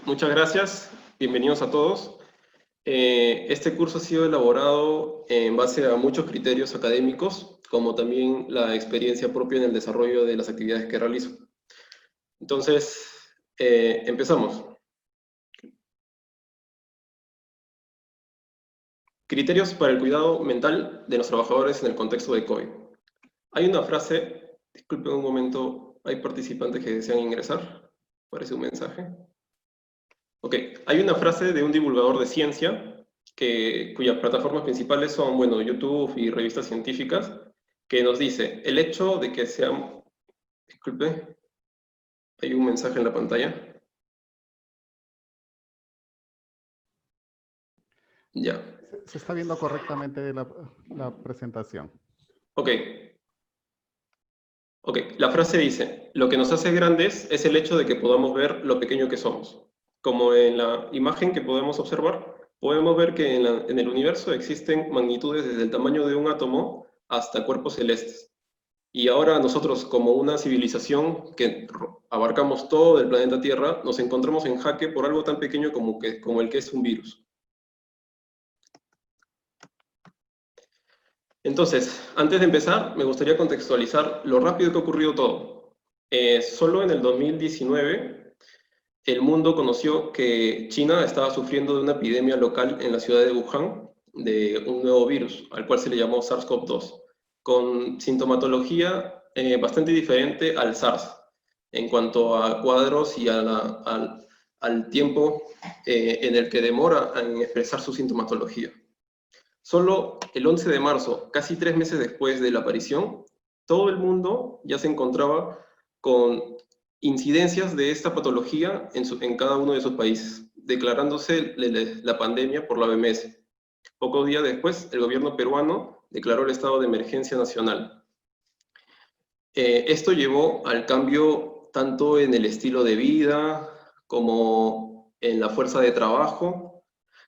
Muchas gracias. Bienvenidos a todos. Este curso ha sido elaborado en base a muchos criterios académicos, como también la experiencia propia en el desarrollo de las actividades que realizo. Entonces, empezamos. Criterios para el cuidado mental de los trabajadores en el contexto de COVID. Hay una frase, disculpen un momento, hay participantes que desean ingresar. Parece un mensaje. Hay una frase de un divulgador de ciencia cuyas plataformas principales son, bueno, YouTube y revistas científicas, que nos dice, el hecho de que seamos... Disculpe, hay un mensaje en la pantalla. Ya. Se está viendo correctamente la presentación. La frase dice, lo que nos hace grandes es el hecho de que podamos ver lo pequeño que somos. Como en la imagen que podemos observar, podemos ver que en el universo existen magnitudes desde el tamaño de un átomo hasta cuerpos celestes. Y ahora nosotros, como una civilización que abarcamos todo el planeta Tierra, nos encontramos en jaque por algo tan pequeño como el que es un virus. Entonces, antes de empezar, me gustaría contextualizar lo rápido que ha ocurrido todo. Solo en el 2019, el mundo conoció que China estaba sufriendo de una epidemia local en la ciudad de Wuhan de un nuevo virus, al cual se le llamó SARS-CoV-2, con sintomatología bastante diferente al SARS, en cuanto a cuadros y al tiempo en el que demora en expresar su sintomatología. Solo el 11 de marzo, casi 3 meses después de la aparición, todo el mundo ya se encontraba con incidencias de esta patología en cada uno de sus países, declarándose la pandemia por la OMS. Pocos días después, el gobierno peruano declaró el estado de emergencia nacional. Esto llevó al cambio tanto en el estilo de vida como en la fuerza de trabajo,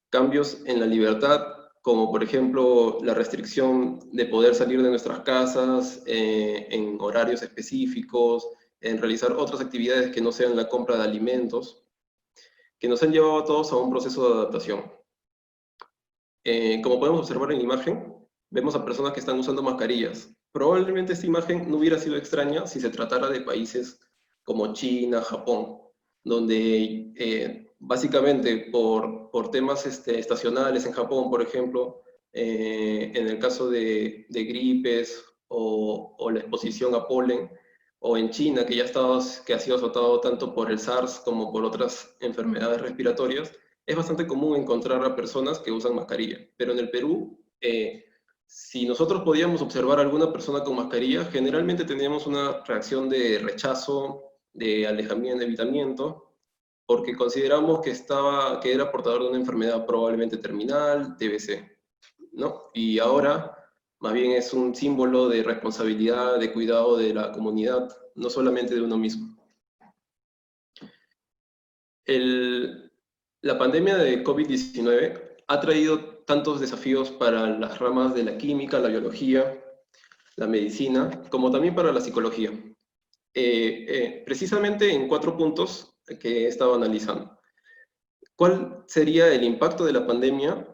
cambios en la libertad, como por ejemplo la restricción de poder salir de nuestras casas en horarios específicos, en realizar otras actividades que no sean la compra de alimentos, que nos han llevado a todos a un proceso de adaptación. Como podemos observar en la imagen, vemos a personas que están usando mascarillas. Probablemente esta imagen no hubiera sido extraña si se tratara de países como China, Japón, donde básicamente por temas estacionales en Japón, por ejemplo, en el caso de gripes o la exposición a polen, o en China, que ha sido azotado tanto por el SARS como por otras enfermedades respiratorias, es bastante común encontrar a personas que usan mascarilla. Pero en el Perú, si nosotros podíamos observar a alguna persona con mascarilla, generalmente teníamos una reacción de rechazo, de alejamiento, de evitamiento, porque consideramos que era portador de una enfermedad probablemente terminal, TBC, ¿no? Y ahora, más bien es un símbolo de responsabilidad, de cuidado de la comunidad, no solamente de uno mismo. La pandemia de COVID-19 ha traído tantos desafíos para las ramas de la química, la biología, la medicina, como también para la psicología. Precisamente en 4 puntos que he estado analizando. ¿Cuál sería el impacto de la pandemia?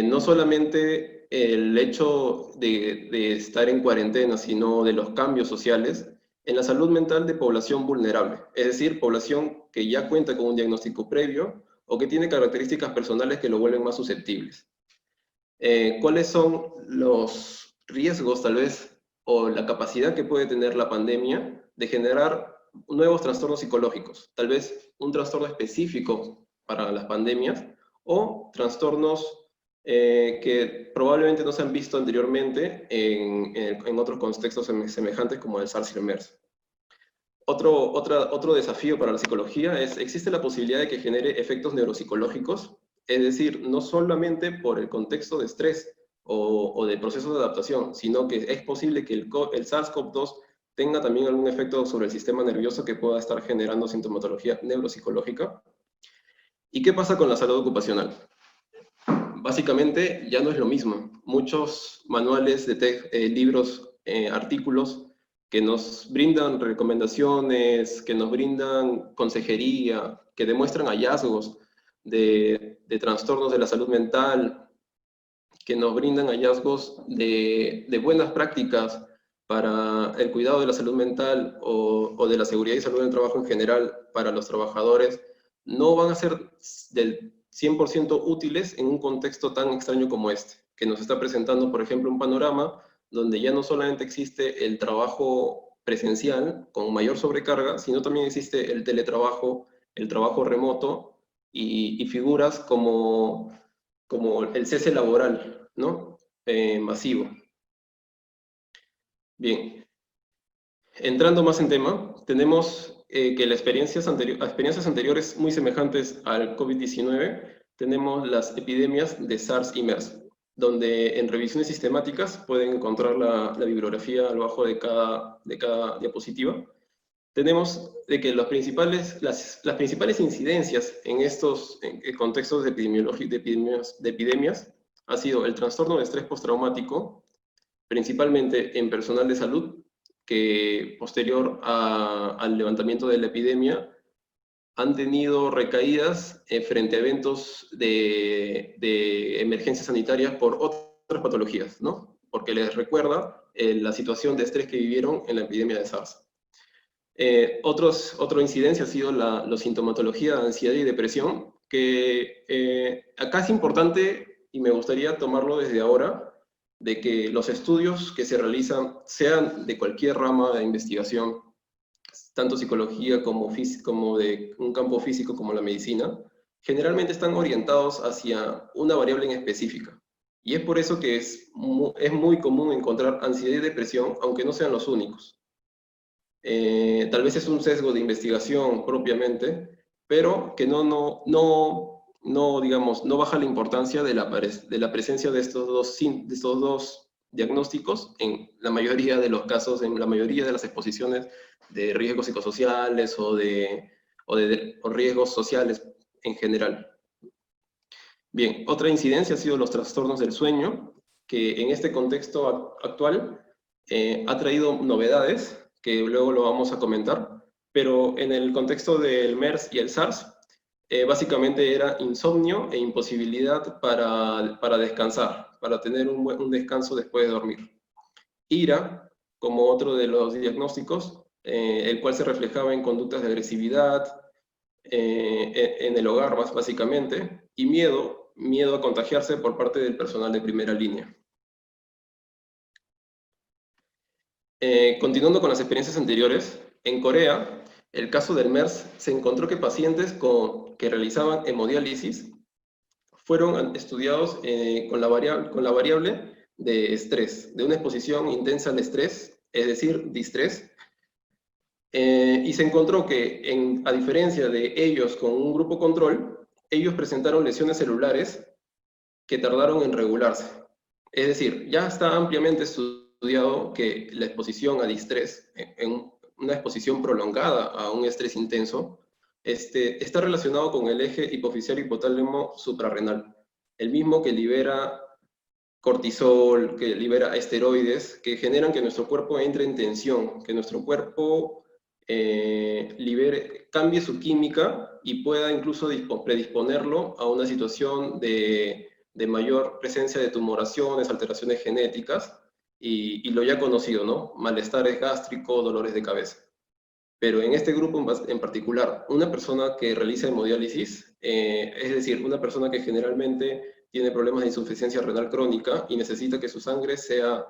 No solamente el hecho de estar en cuarentena, sino de los cambios sociales en la salud mental de población vulnerable, es decir, población que ya cuenta con un diagnóstico previo o que tiene características personales que lo vuelven más susceptibles. ¿Cuáles son los riesgos, tal vez, o la capacidad que puede tener la pandemia de generar nuevos trastornos psicológicos? Tal vez un trastorno específico para las pandemias o trastornos que probablemente no se han visto anteriormente en otros contextos semejantes como el SARS y el MERS. Otro desafío para la psicología existe la posibilidad de que genere efectos neuropsicológicos, es decir, no solamente por el contexto de estrés o de procesos de adaptación, sino que es posible que el SARS-CoV-2 tenga también algún efecto sobre el sistema nervioso que pueda estar generando sintomatología neuropsicológica. ¿Y qué pasa con la salud ocupacional? Básicamente ya no es lo mismo. Muchos manuales, libros, artículos que nos brindan recomendaciones, que nos brindan consejería, que demuestran hallazgos de trastornos de la salud mental, que nos brindan hallazgos de buenas prácticas para el cuidado de la salud mental o de la seguridad y salud del trabajo en general para los trabajadores, no van a ser del 100% útiles en un contexto tan extraño como este, que nos está presentando, por ejemplo, un panorama donde ya no solamente existe el trabajo presencial con mayor sobrecarga, sino también existe el teletrabajo, el trabajo remoto y figuras como el cese laboral, ¿no? Masivo. Bien, entrando más en tema, tenemos que las experiencias anteriores muy semejantes al COVID-19, tenemos las epidemias de SARS y MERS, donde en revisiones sistemáticas pueden encontrar la bibliografía abajo de cada diapositiva. Tenemos de que las principales incidencias en estos contextos de epidemias ha sido el trastorno de estrés postraumático, principalmente en personal de salud, que posterior al levantamiento de la epidemia han tenido recaídas frente a eventos de emergencias sanitarias por otras patologías, ¿no? Porque les recuerda la situación de estrés que vivieron en la epidemia de SARS. Otra incidencia ha sido la sintomatología de ansiedad y depresión, que acá es importante, y me gustaría tomarlo desde ahora, de que los estudios que se realizan, sean de cualquier rama de investigación, tanto psicología como de un campo físico como la medicina, generalmente están orientados hacia una variable en específica. Y es por eso que es muy común encontrar ansiedad y depresión, aunque no sean los únicos. Tal vez es un sesgo de investigación propiamente, pero que digamos, no baja la importancia de la presencia de estos dos diagnósticos en la mayoría de los casos, en la mayoría de las exposiciones de riesgos psicosociales o riesgos sociales en general. Bien, otra incidencia ha sido los trastornos del sueño, que en este contexto actual ha traído novedades, que luego lo vamos a comentar, pero en el contexto del MERS y el SARS, básicamente era insomnio e imposibilidad para descansar, para tener un descanso después de dormir. IRA, como otro de los diagnósticos, el cual se reflejaba en conductas de agresividad, en el hogar básicamente, y miedo a contagiarse por parte del personal de primera línea. Continuando con las experiencias anteriores, en Corea, el caso del MERS se encontró que pacientes que realizaban hemodiálisis fueron estudiados con la variable de estrés, de una exposición intensa al estrés, es decir, distrés, y se encontró que, a diferencia de ellos con un grupo control, ellos presentaron lesiones celulares que tardaron en regularse. Es decir, ya está ampliamente estudiado que la exposición a distrés, en una exposición prolongada a un estrés intenso, está relacionado con el eje hipofisiario hipotálamo suprarrenal, el mismo que libera cortisol, que libera esteroides, que generan que nuestro cuerpo entre en tensión, que nuestro cuerpo cambie su química y pueda incluso predisponerlo a una situación de mayor presencia de tumoraciones, alteraciones genéticas, y lo ya conocido, ¿no? Malestares gástricos, dolores de cabeza. Pero en este grupo en particular, una persona que realiza hemodiálisis, es decir, una persona que generalmente tiene problemas de insuficiencia renal crónica y necesita que su sangre sea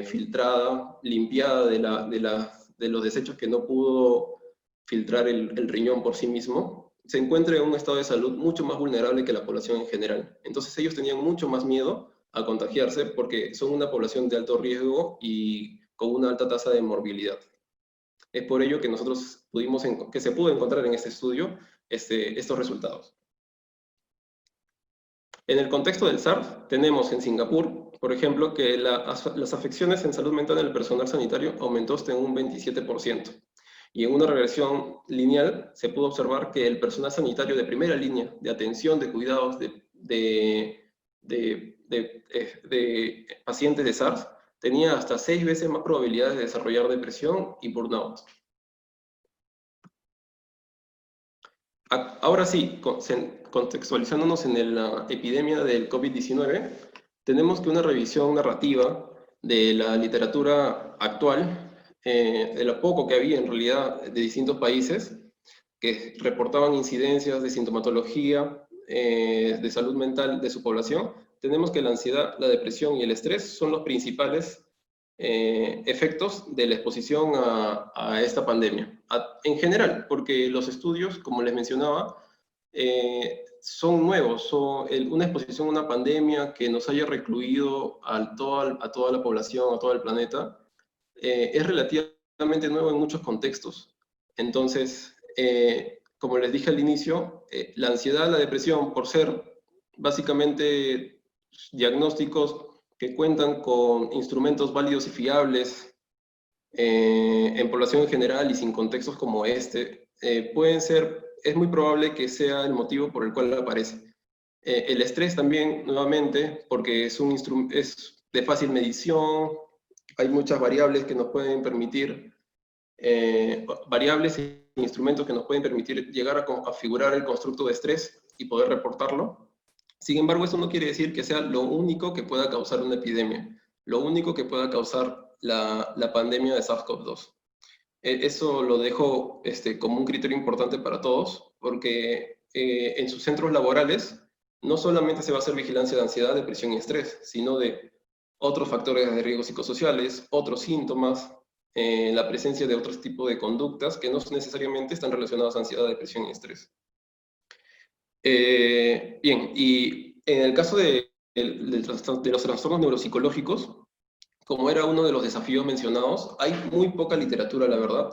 filtrada, limpiada de los desechos que no pudo filtrar el riñón por sí mismo, se encuentra en un estado de salud mucho más vulnerable que la población en general. Entonces ellos tenían mucho más miedo a contagiarse porque son una población de alto riesgo y con una alta tasa de morbilidad. Es por ello que que se pudo encontrar en este estudio estos resultados. En el contexto del SARS, tenemos en Singapur, por ejemplo, que las afecciones en salud mental en el personal sanitario aumentó hasta en un 27%. Y en una regresión lineal se pudo observar que el personal sanitario de primera línea, de atención, de cuidados de pacientes de SARS, tenía hasta 6 veces más probabilidades de desarrollar depresión y burnout. Ahora sí, contextualizándonos en la epidemia del COVID-19, tenemos que una revisión narrativa de la literatura actual, de lo poco que había en realidad de distintos países, que reportaban incidencias de sintomatología, de salud mental de su población, tenemos que la ansiedad, la depresión y el estrés son los principales efectos de la exposición a esta pandemia. En general, porque los estudios, como les mencionaba, son nuevos, una exposición a una pandemia que nos haya recluido a toda la población, a todo el planeta, es relativamente nuevo en muchos contextos. Entonces, como les dije al inicio, la ansiedad, la depresión, por ser básicamente diagnósticos que cuentan con instrumentos válidos y fiables en población en general y sin contextos como este, es muy probable que sea el motivo por el cual aparece. El estrés también, nuevamente, porque es de fácil medición, hay muchas variables que nos pueden permitir, variables e instrumentos que nos pueden permitir llegar a configurar el constructo de estrés y poder reportarlo. Sin embargo, eso no quiere decir que sea lo único que pueda causar una epidemia, lo único que pueda causar la pandemia de SARS-CoV-2. Eso lo dejo como un criterio importante para todos, porque en sus centros laborales no solamente se va a hacer vigilancia de ansiedad, depresión y estrés, sino de otros factores de riesgo psicosociales, otros síntomas, la presencia de otros tipos de conductas que no necesariamente están relacionadas a ansiedad, depresión y estrés. Bien, y en el caso de los trastornos neuropsicológicos, como era uno de los desafíos mencionados, hay muy poca literatura, la verdad.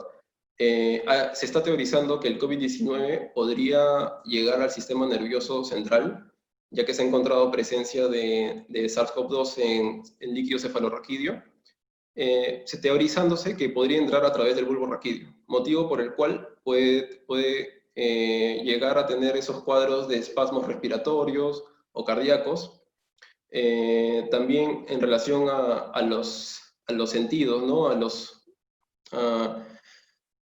Se está teorizando que el COVID-19 podría llegar al sistema nervioso central, ya que se ha encontrado presencia de SARS-CoV-2 en líquido cefalorraquídeo, teorizándose que podría entrar a través del bulbo raquídeo, motivo por el cual puede llegar a tener esos cuadros de espasmos respiratorios o cardíacos. También en relación a los sentidos, ¿no?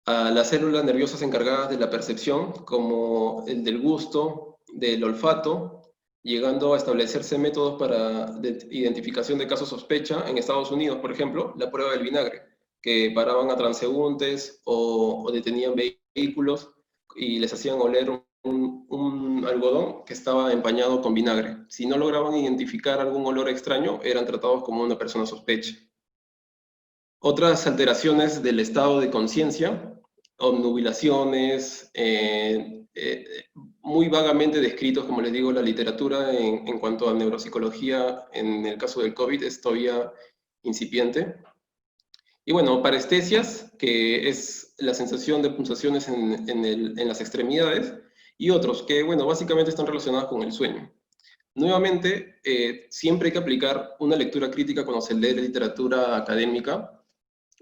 A las células nerviosas encargadas de la percepción, como el del gusto, del olfato, llegando a establecerse métodos para identificación de casos sospecha. En Estados Unidos, por ejemplo, la prueba del vinagre, que paraban a transeúntes o detenían vehículos y les hacían oler un algodón que estaba empañado con vinagre. Si no lograban identificar algún olor extraño, eran tratados como una persona sospecha. Otras alteraciones del estado de conciencia, obnubilaciones, muy vagamente descritos, como les digo, la literatura en cuanto a neuropsicología, en el caso del COVID, es todavía incipiente. Y bueno, parestesias, que es la sensación de pulsaciones en las extremidades, y otros que, bueno, básicamente están relacionados con el sueño. Nuevamente, siempre hay que aplicar una lectura crítica cuando se lee literatura académica,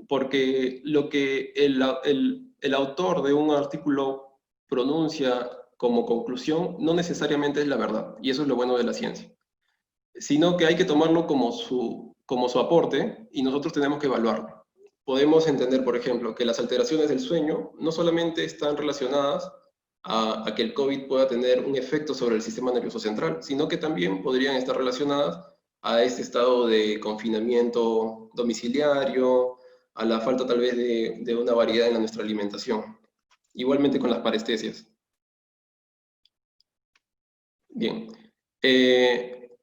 porque lo que el autor de un artículo pronuncia como conclusión no necesariamente es la verdad, y eso es lo bueno de la ciencia, sino que hay que tomarlo como su aporte y nosotros tenemos que evaluarlo. Podemos entender, por ejemplo, que las alteraciones del sueño no solamente están relacionadas a que el COVID pueda tener un efecto sobre el sistema nervioso central, sino que también podrían estar relacionadas a este estado de confinamiento domiciliario, a la falta tal vez de una variedad en nuestra alimentación. Igualmente con las parestesias. Bien.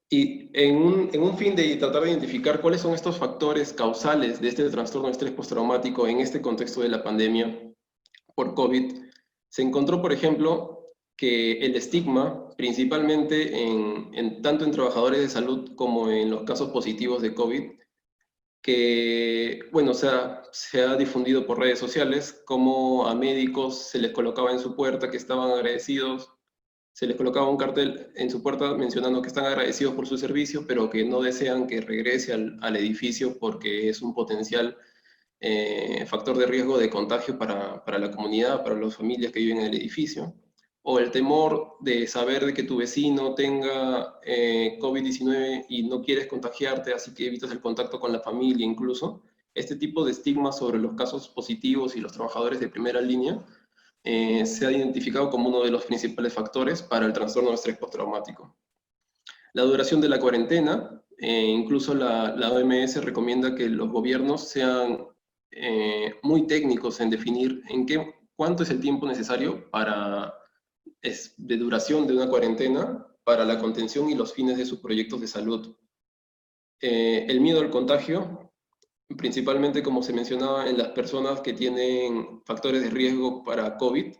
Y en un fin de tratar de identificar cuáles son estos factores causales de este trastorno de estrés postraumático en este contexto de la pandemia por COVID, se encontró, por ejemplo, que el estigma, principalmente tanto en trabajadores de salud como en los casos positivos de COVID, que, bueno, se ha difundido por redes sociales, como a médicos se les colocaba en su puerta que estaban agradecidos, se les colocaba un cartel en su puerta mencionando que están agradecidos por su servicio, pero que no desean que regrese al edificio porque es un potencial factor de riesgo de contagio para la comunidad, para las familias que viven en el edificio. o el temor de saber de que tu vecino tenga COVID-19 y no quieres contagiarte, así que evitas el contacto con la familia incluso. Este tipo de estigma sobre los casos positivos y los trabajadores de primera línea se ha identificado como uno de los principales factores para el trastorno de estrés postraumático. La duración de la cuarentena, incluso la OMS recomienda que los gobiernos sean muy técnicos en definir cuánto es el tiempo necesario de duración de una cuarentena para la contención y los fines de sus proyectos de salud. El miedo al contagio, principalmente como se mencionaba en las personas que tienen factores de riesgo para COVID,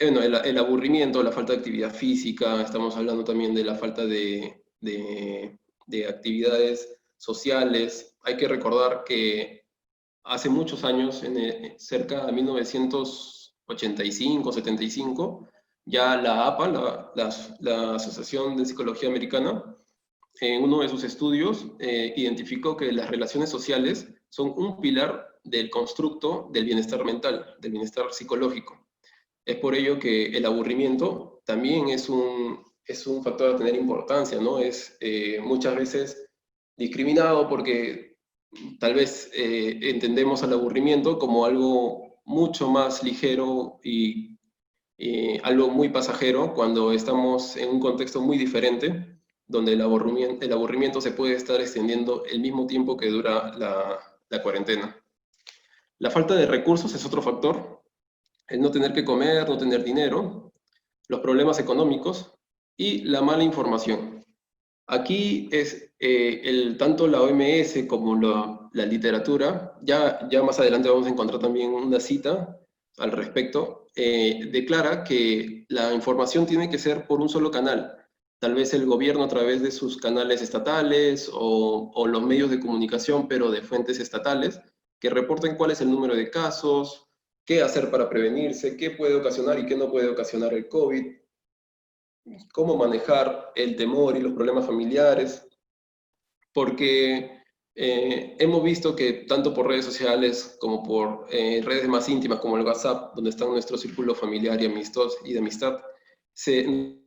bueno, el aburrimiento, la falta de actividad física, estamos hablando también de la falta de actividades sociales. Hay que recordar que hace muchos años, cerca de 1985, 75, ya la APA, la Asociación de Psicología Americana, en uno de sus estudios identificó que las relaciones sociales son un pilar del constructo del bienestar mental, del bienestar psicológico. Es por ello que el aburrimiento también es un factor a tener importancia, ¿no? Es muchas veces discriminado porque tal vez entendemos al aburrimiento como algo mucho más ligero y algo muy pasajero cuando estamos en un contexto muy diferente, donde el aburrimiento se puede estar extendiendo el mismo tiempo que dura la cuarentena. La falta de recursos es otro factor. El no tener que comer, no tener dinero, los problemas económicos y la mala información. Aquí es tanto la OMS como la literatura, ya más adelante vamos a encontrar también una cita al respecto, declara que la información tiene que ser por un solo canal. Tal vez el gobierno a través de sus canales estatales o los medios de comunicación, pero de fuentes estatales, que reporten cuál es el número de casos, qué hacer para prevenirse, qué puede ocasionar y qué no puede ocasionar el COVID, cómo manejar el temor y los problemas familiares, porque hemos visto que tanto por redes sociales como por redes más íntimas como el WhatsApp, donde está nuestro círculo familiar y de amistad,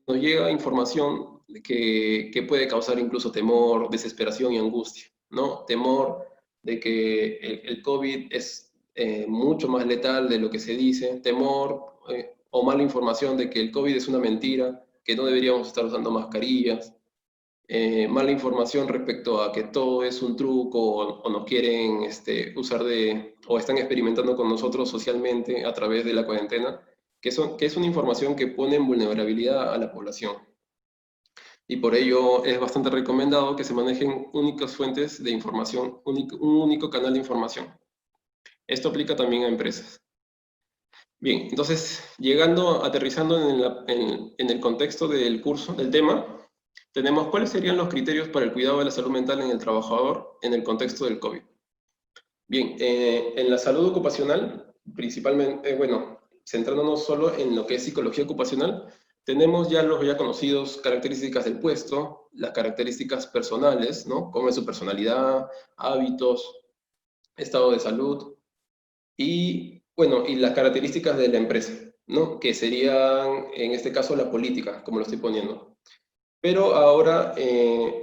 nos llega información que puede causar incluso temor, desesperación y angustia, ¿no? Temor de que el COVID es mucho más letal de lo que se dice, temor o mala información de que el COVID es una mentira, que no deberíamos estar usando mascarillas, mala información respecto a que todo es un truco o nos quieren usar o están experimentando con nosotros socialmente a través de la cuarentena, que es una información que pone en vulnerabilidad a la población. Y por ello es bastante recomendado que se manejen únicas fuentes de información, un único canal de información. Esto aplica también a empresas. Bien, entonces, aterrizando en el contexto del curso, del tema, tenemos cuáles serían los criterios para el cuidado de la salud mental en el trabajador en el contexto del COVID. Bien, en la salud ocupacional, principalmente, bueno, centrándonos solo en lo que es psicología ocupacional, tenemos ya los ya conocidos características del puesto, las características personales, ¿no? Como es su personalidad, hábitos, estado de salud y, bueno, y las características de la empresa, ¿no? Que serían, en este caso, la política, como lo estoy poniendo. Pero ahora,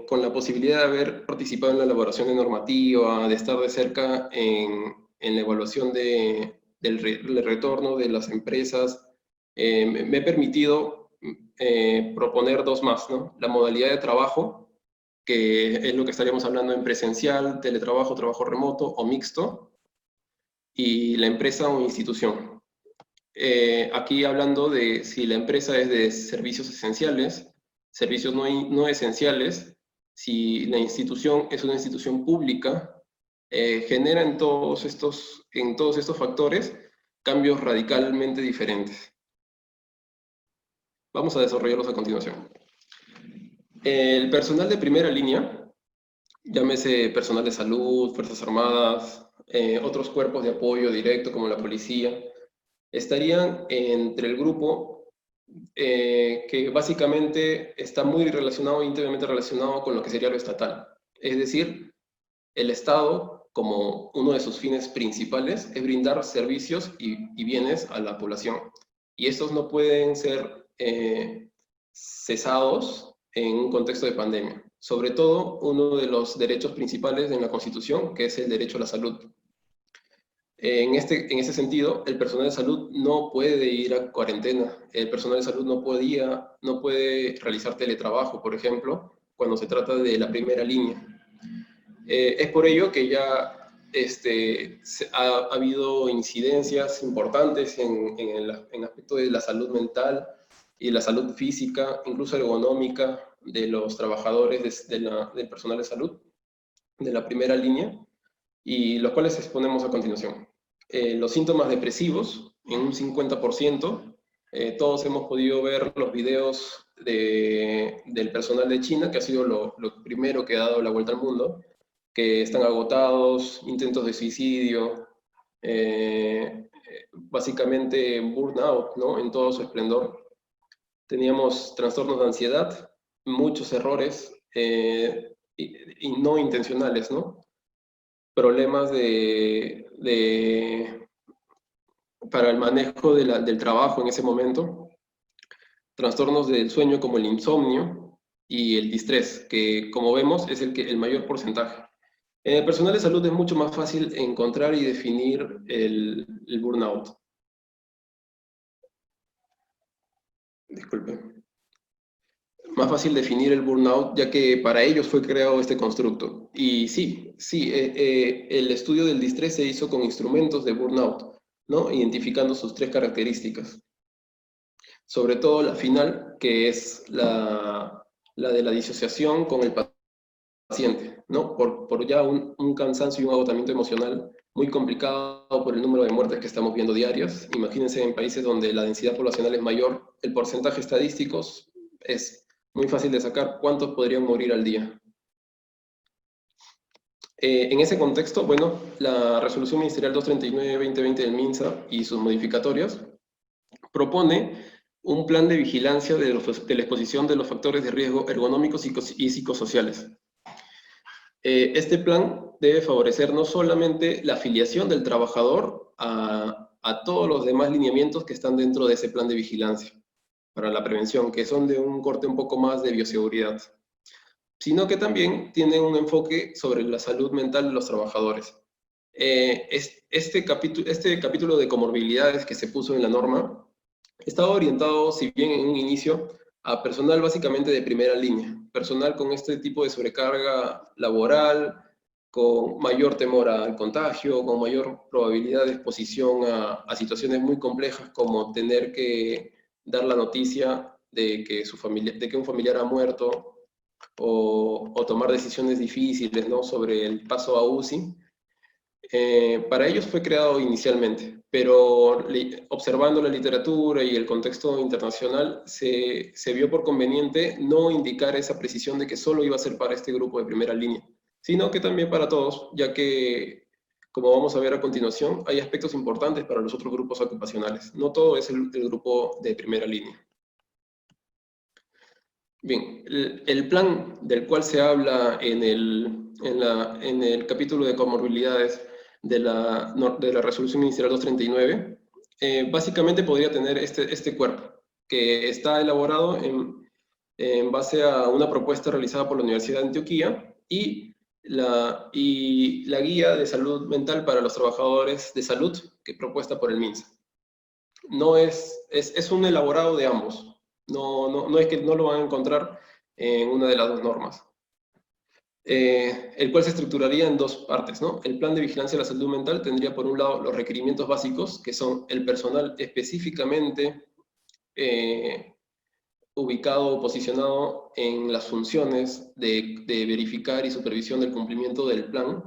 con la posibilidad de haber participado en la elaboración de normativa, de estar de cerca en la evaluación del retorno de las empresas, me he permitido proponer dos más, ¿no? La modalidad de trabajo, que es lo que estaríamos hablando en presencial, teletrabajo, trabajo remoto o mixto, y la empresa o institución. Aquí hablando de si la empresa es de servicios esenciales, servicios no esenciales, si la institución es una institución pública, genera en todos estos factores cambios radicalmente diferentes. Vamos a desarrollarlos a continuación. El personal de primera línea, llámese personal de salud, Fuerzas Armadas, otros cuerpos de apoyo directo como la policía, estarían entre el grupo que básicamente está muy relacionado, íntimamente relacionado con lo que sería lo estatal. Es decir, el Estado, como uno de sus fines principales, es brindar servicios y bienes a la población. y estos no pueden ser cesados en un contexto de pandemia. Sobre todo, uno de los derechos principales en la Constitución, que es el derecho a la salud. En ese sentido, el personal de salud no puede ir a cuarentena. El personal de salud no puede realizar teletrabajo, por ejemplo, cuando se trata de la primera línea. Es por ello que ya ha habido incidencias importantes en el aspecto de la salud mental y la salud física, incluso ergonómica, de los trabajadores del personal de salud de la primera línea, y los cuales exponemos a continuación. Los síntomas depresivos, en un 50%, todos hemos podido ver los videos del personal de China, que ha sido lo primero que ha dado la vuelta al mundo, que están agotados, intentos de suicidio, básicamente burnout, ¿no? En todo su esplendor. Teníamos trastornos de ansiedad, muchos errores y no intencionales, ¿no? Problemas para el manejo del trabajo en ese momento, trastornos del sueño como el insomnio y el distrés, que como vemos es el mayor porcentaje. En el personal de salud es mucho más fácil encontrar y definir el burnout. Disculpe. Más fácil definir el burnout, ya que para ellos fue creado este constructo. Y sí, el estudio del distrés se hizo con instrumentos de burnout, ¿no? Identificando sus 3 características. Sobre todo la final, que es la de la disociación con el paciente, ¿no? Por ya un cansancio y un agotamiento emocional muy complicado por el número de muertes que estamos viendo diarias. Imagínense en países donde la densidad poblacional es mayor, el porcentaje estadístico es muy fácil de sacar cuántos podrían morir al día. En ese contexto, bueno, la Resolución Ministerial 239-2020 del MINSA y sus modificatorias propone un plan de vigilancia de la exposición de los factores de riesgo ergonómicos y psicosociales. Este plan debe favorecer no solamente la afiliación del trabajador a todos los demás lineamientos que están dentro de ese plan de vigilancia para la prevención, que son de un corte un poco más de bioseguridad, sino que también tienen un enfoque sobre la salud mental de los trabajadores. Este capítulo de comorbilidades que se puso en la norma estaba orientado, si bien en un inicio, a personal básicamente de primera línea, personal con este tipo de sobrecarga laboral, con mayor temor al contagio, con mayor probabilidad de exposición a situaciones muy complejas como tener que dar la noticia de que un familiar ha muerto o tomar decisiones difíciles, ¿no? Sobre el paso a UCI. Para ellos fue creado inicialmente, pero observando la literatura y el contexto internacional, se vio por conveniente no indicar esa precisión de que solo iba a ser para este grupo de primera línea, sino que también para todos, ya que, como vamos a ver a continuación, hay aspectos importantes para los otros grupos ocupacionales. No todo es el grupo de primera línea. Bien, el plan del cual se habla en el capítulo de comorbilidades de la Resolución Ministerial 239, básicamente podría tener este cuerpo, que está elaborado en base a una propuesta realizada por la Universidad de Antioquia y la guía de salud mental para los trabajadores de salud, que es propuesta por el MINSA. No es un elaborado de ambos. No es que no lo van a encontrar en una de las dos normas. El cual se estructuraría en 2 partes, ¿no? El plan de vigilancia de la salud mental tendría por un lado los requerimientos básicos, que son el personal específicamente ubicado o posicionado en las funciones de verificar y supervisión del cumplimiento del plan,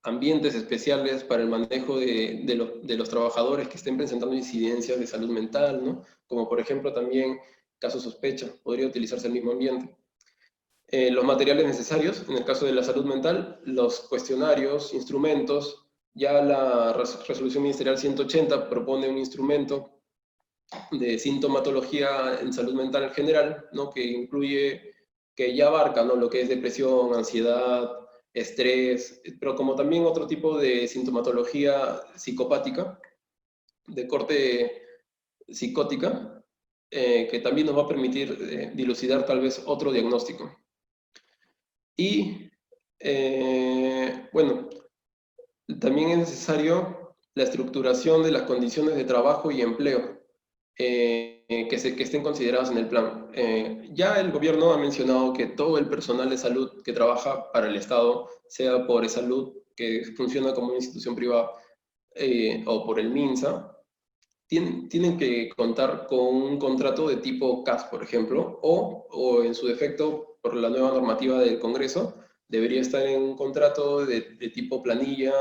ambientes especiales para el manejo de los trabajadores que estén presentando incidencias de salud mental, ¿no? Como por ejemplo también caso sospecha, podría utilizarse el mismo ambiente. Los materiales necesarios, en el caso de la salud mental, los cuestionarios, instrumentos, ya la Resolución Ministerial 180 propone un instrumento de sintomatología en salud mental en general, ¿no? Que ya abarca, ¿no? Lo que es depresión, ansiedad, estrés, pero como también otro tipo de sintomatología psicopática de corte psicótica, que también nos va a permitir dilucidar tal vez otro diagnóstico. Y, bueno, también es necesario la estructuración de las condiciones de trabajo y empleo que estén consideradas en el plan. Ya el gobierno ha mencionado que todo el personal de salud que trabaja para el Estado, sea por salud, que funciona como una institución privada, o por el MINSA, tienen que contar con un contrato de tipo CAS, por ejemplo, o en su defecto, por la nueva normativa del Congreso, debería estar en un contrato de tipo planilla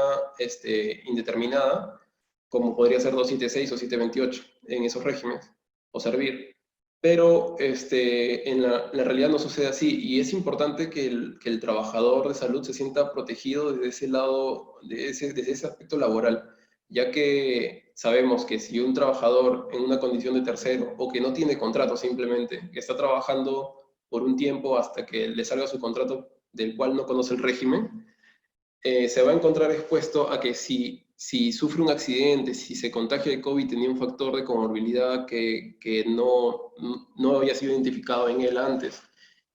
indeterminada, como podría ser 276 o 728 en esos regímenes, o servir. Pero en la realidad no sucede así, y es importante que el trabajador de salud se sienta protegido desde ese lado, desde ese aspecto laboral, ya que sabemos que si un trabajador en una condición de tercero o que no tiene contrato simplemente, que está trabajando por un tiempo hasta que le salga su contrato del cual no conoce el régimen, se va a encontrar expuesto a que si sufre un accidente, si se contagia de COVID, tenía un factor de comorbilidad que no había sido identificado en él antes,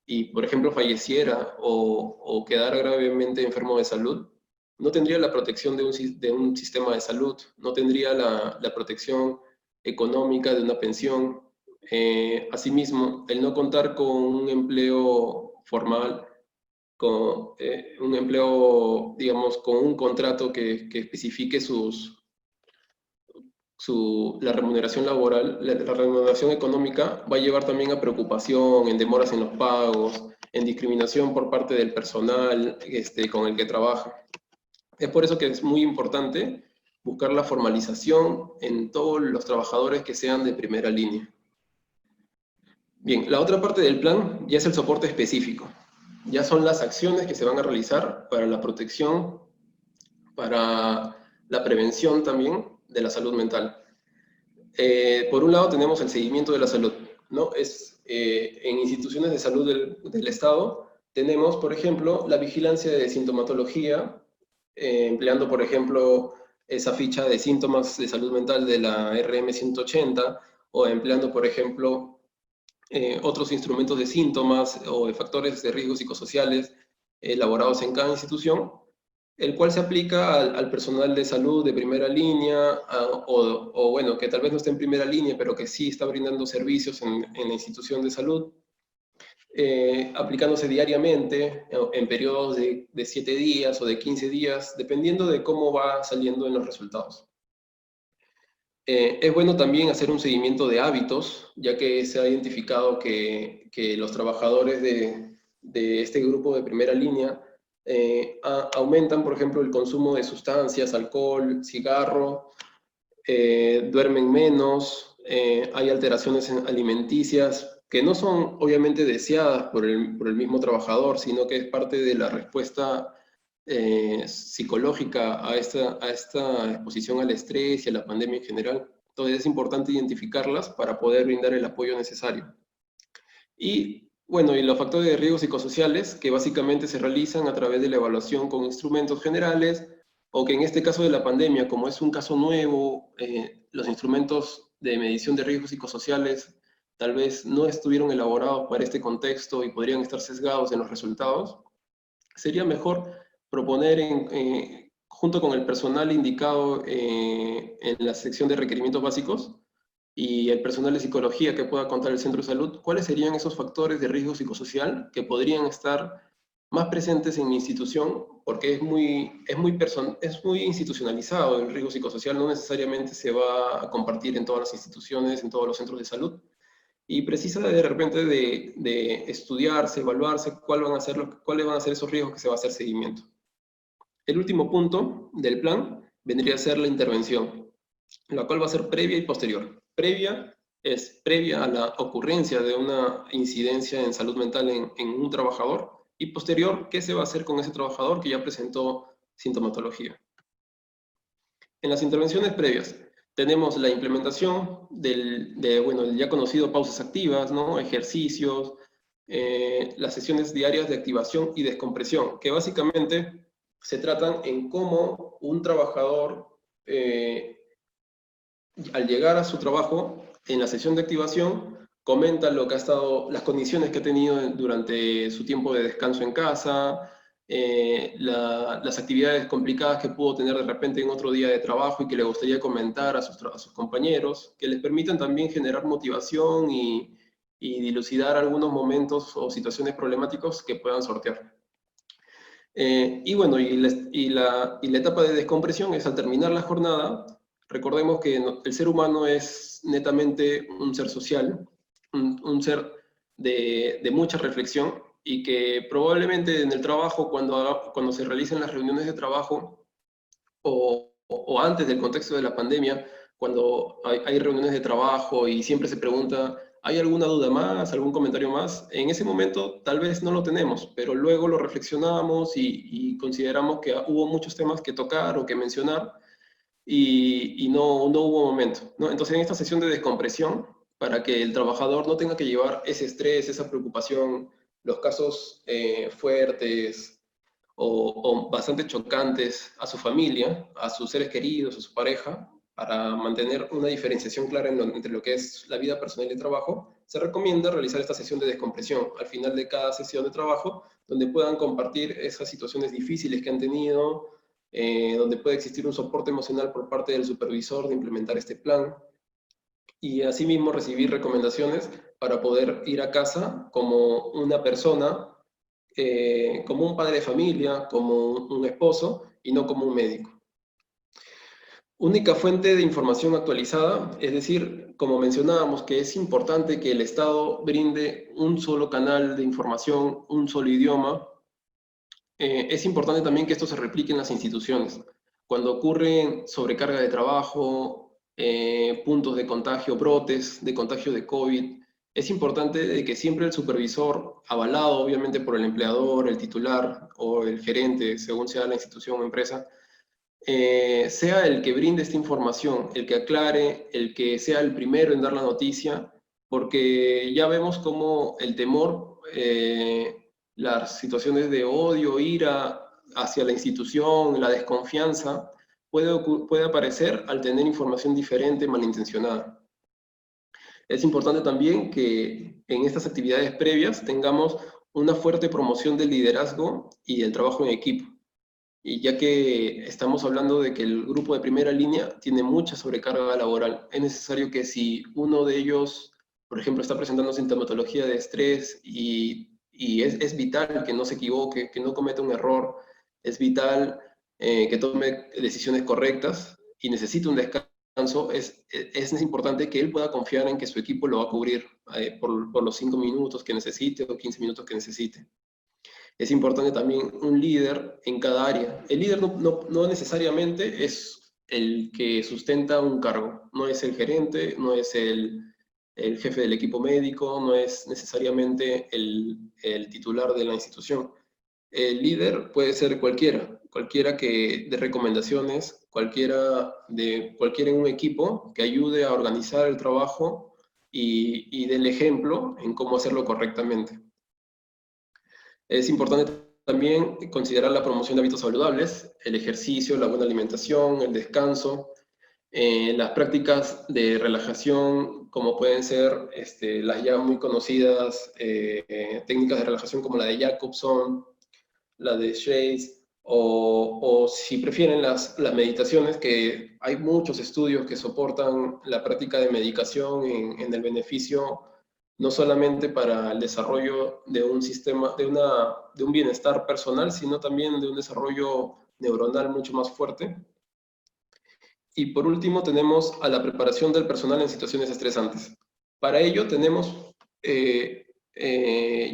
y por ejemplo falleciera o quedara gravemente enfermo de salud, no tendría la protección de un sistema de salud, no tendría la protección económica de una pensión. Asimismo, el no contar con un empleo formal, con un empleo, digamos, con un contrato que especifique la remuneración laboral, la remuneración económica, va a llevar también a preocupación, en demoras en los pagos, en discriminación por parte del personal con el que trabaja. Es por eso que es muy importante buscar la formalización en todos los trabajadores que sean de primera línea. Bien, la otra parte del plan ya es el soporte específico. Ya son las acciones que se van a realizar para la protección, para la prevención también de la salud mental. Por un lado tenemos el seguimiento de la salud, ¿no? En instituciones de salud del Estado tenemos, por ejemplo, la vigilancia de sintomatología, empleando, por ejemplo, esa ficha de síntomas de salud mental de la RM-180, o empleando, por ejemplo, otros instrumentos de síntomas o de factores de riesgo psicosociales elaborados en cada institución, el cual se aplica al personal de salud de primera línea, o bueno, que tal vez no esté en primera línea, pero que sí está brindando servicios en la institución de salud, aplicándose diariamente en periodos de 7 días o de 15 días, dependiendo de cómo va saliendo en los resultados. Es bueno también hacer un seguimiento de hábitos, ya que se ha identificado que los trabajadores de este grupo de primera línea aumentan, por ejemplo, el consumo de sustancias, alcohol, cigarro, duermen menos, hay alteraciones alimenticias que no son obviamente deseadas por el mismo trabajador, sino que es parte de la respuesta psicológica a esta exposición al estrés y a la pandemia en general. Entonces es importante identificarlas para poder brindar el apoyo necesario. Y bueno, y los factores de riesgo psicosociales, que básicamente se realizan a través de la evaluación con instrumentos generales, o que en este caso de la pandemia, como es un caso nuevo, los instrumentos de medición de riesgos psicosociales tal vez no estuvieron elaborados para este contexto y podrían estar sesgados en los resultados. Sería mejor proponer junto con el personal indicado en la sección de requerimientos básicos y el personal de psicología que pueda contar el centro de salud, cuáles serían esos factores de riesgo psicosocial que podrían estar más presentes en mi institución, porque es muy institucionalizado el riesgo psicosocial, no necesariamente se va a compartir en todas las instituciones, en todos los centros de salud, y precisa de repente de estudiarse, evaluarse cuáles van a ser esos riesgos que se va a hacer seguimiento. El último punto del plan vendría a ser la intervención, la cual va a ser previa y posterior. Previa es previa a la ocurrencia de una incidencia en salud mental en un trabajador, y posterior, ¿qué se va a hacer con ese trabajador que ya presentó sintomatología? En las intervenciones previas tenemos la implementación del ya conocido pausas activas, ¿no? Ejercicios, las sesiones diarias de activación y descompresión, que básicamente se tratan en cómo un trabajador, al llegar a su trabajo, en la sesión de activación comenta lo que ha estado, las condiciones que ha tenido durante su tiempo de descanso en casa, las actividades complicadas que pudo tener de repente en otro día de trabajo y que le gustaría comentar a sus compañeros, que les permitan también generar motivación y dilucidar algunos momentos o situaciones problemáticas que puedan sortear. Y bueno, y la etapa de descompresión es al terminar la jornada. Recordemos que el ser humano es netamente un ser social, un ser de mucha reflexión, y que probablemente en el trabajo, cuando se realicen las reuniones de trabajo, o antes del contexto de la pandemia, cuando hay reuniones de trabajo y siempre se pregunta, ¿hay alguna duda más, algún comentario más? En ese momento tal vez no lo tenemos, pero luego lo reflexionamos y consideramos que hubo muchos temas que tocar o que mencionar, y no hubo momento, ¿no? Entonces, en esta sesión de descompresión, para que el trabajador no tenga que llevar ese estrés, esa preocupación, los casos fuertes o bastante chocantes a su familia, a sus seres queridos, a su pareja, para mantener una diferenciación clara entre lo que es la vida personal y el trabajo, se recomienda realizar esta sesión de descompresión al final de cada sesión de trabajo, donde puedan compartir esas situaciones difíciles que han tenido, donde puede existir un soporte emocional por parte del supervisor de implementar este plan, y asimismo recibir recomendaciones para poder ir a casa como una persona, como un padre de familia, como un esposo, y no como un médico. Única fuente de información actualizada, es decir, como mencionábamos, que es importante que el Estado brinde un solo canal de información, un solo idioma. Es importante también que esto se replique en las instituciones. Cuando ocurre sobrecarga de trabajo, puntos de contagio, brotes de contagio de COVID, es importante de que siempre el supervisor, avalado obviamente por el empleador, el titular o el gerente, según sea la institución o empresa, sea el que brinde esta información, el que aclare, el que sea el primero en dar la noticia, porque ya vemos cómo el temor, las situaciones de odio, ira hacia la institución, la desconfianza, puede aparecer al tener información diferente, malintencionada. Es importante también que en estas actividades previas tengamos una fuerte promoción del liderazgo y el trabajo en equipo. Y ya que estamos hablando de que el grupo de primera línea tiene mucha sobrecarga laboral, es necesario que si uno de ellos, por ejemplo, está presentando sintomatología de estrés, y es vital que no se equivoque, que no cometa un error, es vital que tome decisiones correctas y necesita un descanso, es importante que él pueda confiar en que su equipo lo va a cubrir por los 5 minutos que necesite o 15 minutos que necesite. Es importante también un líder en cada área. El líder no necesariamente es el que sustenta un cargo, no es el gerente, no es el jefe del equipo médico, no es necesariamente el titular de la institución. El líder puede ser cualquiera que dé recomendaciones, cualquiera en un equipo que ayude a organizar el trabajo y dé el ejemplo en cómo hacerlo correctamente. Es importante también considerar la promoción de hábitos saludables, el ejercicio, la buena alimentación, el descanso, las prácticas de relajación, como pueden ser las ya muy conocidas técnicas de relajación como la de Jacobson, la de Shades, o si prefieren las meditaciones, que hay muchos estudios que soportan la práctica de medicación en el beneficio no solamente para el desarrollo de un sistema, de un bienestar personal, sino también de un desarrollo neuronal mucho más fuerte. Y por último tenemos a la preparación del personal en situaciones estresantes. Para ello tenemos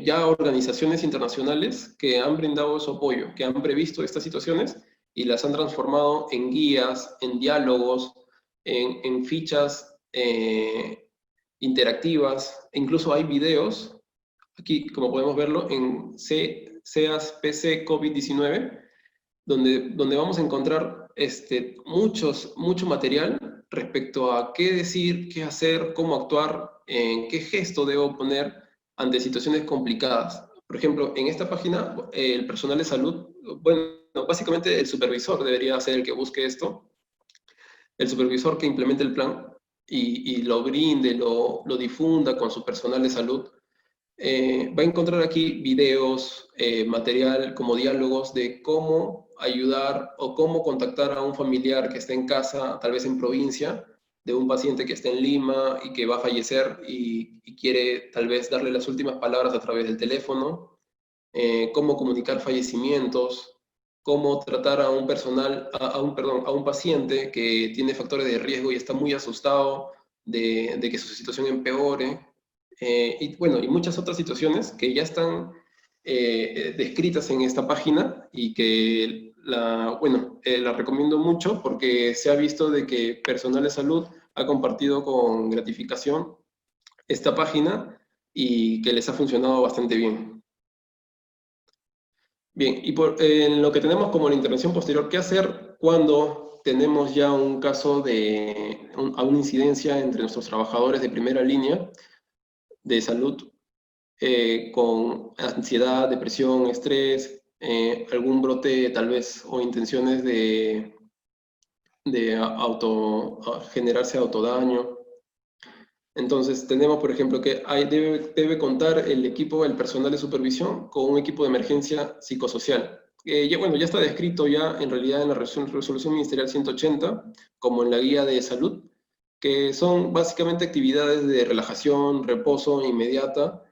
ya organizaciones internacionales que han brindado su apoyo, que han previsto estas situaciones y las han transformado en guías, en diálogos, en fichas interactivas, e incluso hay videos, aquí como podemos verlo, en CEAS-PC COVID-19, donde vamos a encontrar mucho material respecto a qué decir, qué hacer, cómo actuar, en qué gesto debo poner ante situaciones complicadas. Por ejemplo, en esta página, el personal de salud, bueno, básicamente el supervisor debería ser el que busque esto, el supervisor que implemente el plan, y lo brinde, lo difunda con su personal de salud, va a encontrar aquí videos, material como diálogos de cómo ayudar o cómo contactar a un familiar que está en casa, tal vez en provincia, de un paciente que está en Lima y que va a fallecer y quiere tal vez darle las últimas palabras a través del teléfono, cómo comunicar fallecimientos, cómo tratar a un perdón, a un paciente que tiene factores de riesgo y está muy asustado de que su situación empeore, y bueno, y muchas otras situaciones que ya están descritas en esta página y que la recomiendo mucho porque se ha visto de que personal de salud ha compartido con gratificación esta página y que les ha funcionado bastante bien. Bien, y en lo que tenemos como la intervención posterior, ¿qué hacer cuando tenemos ya un caso a una incidencia entre nuestros trabajadores de primera línea de salud, con ansiedad, depresión, estrés, algún brote tal vez o intenciones de generarse autodaño? Entonces tenemos, por ejemplo, que debe contar el equipo, el personal de supervisión, con un equipo de emergencia psicosocial. Bueno, ya está descrito ya en realidad en la resolución ministerial 180, como en la guía de salud, que son básicamente actividades de relajación, reposo inmediata,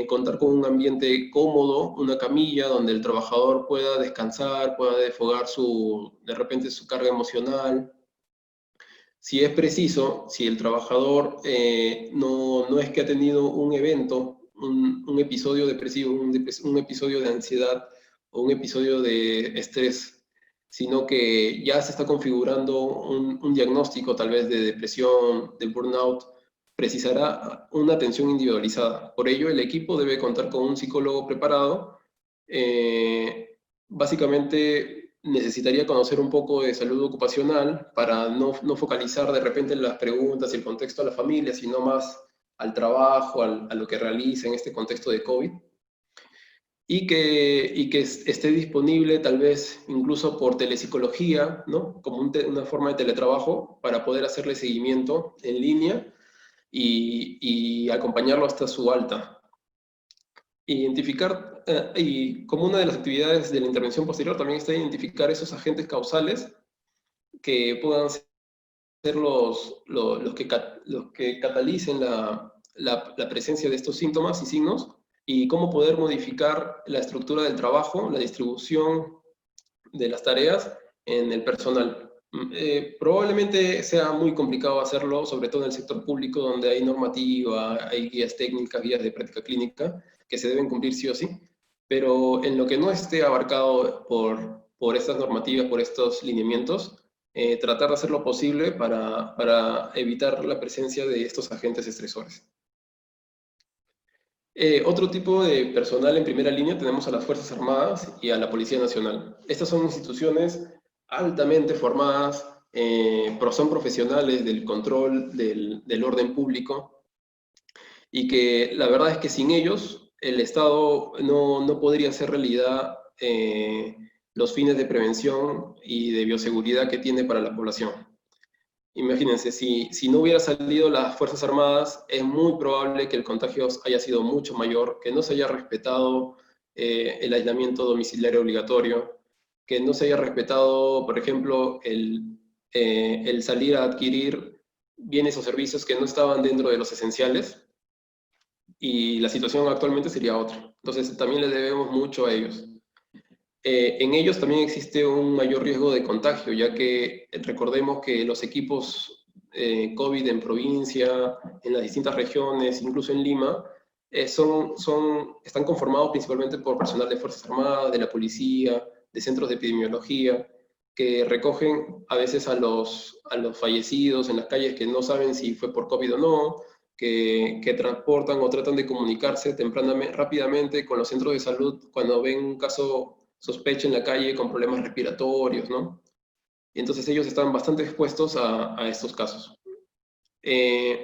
contar con un ambiente cómodo, una camilla donde el trabajador pueda descansar, pueda desfogar de repente su carga emocional. Si es preciso, si el trabajador no es que ha tenido un evento, un episodio depresivo, un episodio de ansiedad o un episodio de estrés, sino que ya se está configurando un diagnóstico tal vez de depresión, de burnout, precisará una atención individualizada. Por ello, el equipo debe contar con un psicólogo preparado. Básicamente necesitaría conocer un poco de salud ocupacional para no focalizar de repente en las preguntas y el contexto a la familia, sino más al trabajo, a lo que realiza en este contexto de COVID, y que esté disponible tal vez incluso por telepsicología, ¿no? Como una forma de teletrabajo para poder hacerle seguimiento en línea y acompañarlo hasta su alta. Identificar, y como una de las actividades de la intervención posterior también está identificar esos agentes causales que puedan ser los que catalicen la presencia de estos síntomas y signos, y cómo poder modificar la estructura del trabajo, la distribución de las tareas en el personal. Probablemente sea muy complicado hacerlo, sobre todo en el sector público, donde hay normativa, hay guías técnicas, guías de práctica clínica, que se deben cumplir sí o sí, pero en lo que no esté abarcado por estas normativas, por estos lineamientos, tratar de hacer lo posible para evitar la presencia de estos agentes estresores. Otro tipo de personal en primera línea tenemos a las Fuerzas Armadas y a la Policía Nacional. Estas son instituciones altamente formadas, son profesionales del control del orden público, y que la verdad es que sin ellos el Estado no podría hacer realidad los fines de prevención y de bioseguridad que tiene para la población. Imagínense, si no hubiera salido las Fuerzas Armadas, es muy probable que el contagio haya sido mucho mayor, que no se haya respetado el aislamiento domiciliario obligatorio, que no se haya respetado, por ejemplo, el salir a adquirir bienes o servicios que no estaban dentro de los esenciales, y la situación actualmente sería otra. Entonces, también le debemos mucho a ellos. En ellos también existe un mayor riesgo de contagio, ya que recordemos que los equipos COVID en provincia, en las distintas regiones, incluso en Lima, están conformados principalmente por personal de Fuerzas Armadas, de la policía, de centros de epidemiología, que recogen a veces a los fallecidos en las calles que no saben si fue por COVID o no, que transportan o tratan de comunicarse rápidamente con los centros de salud cuando ven un caso sospecha en la calle con problemas respiratorios, ¿no? Y entonces ellos están bastante expuestos a estos casos.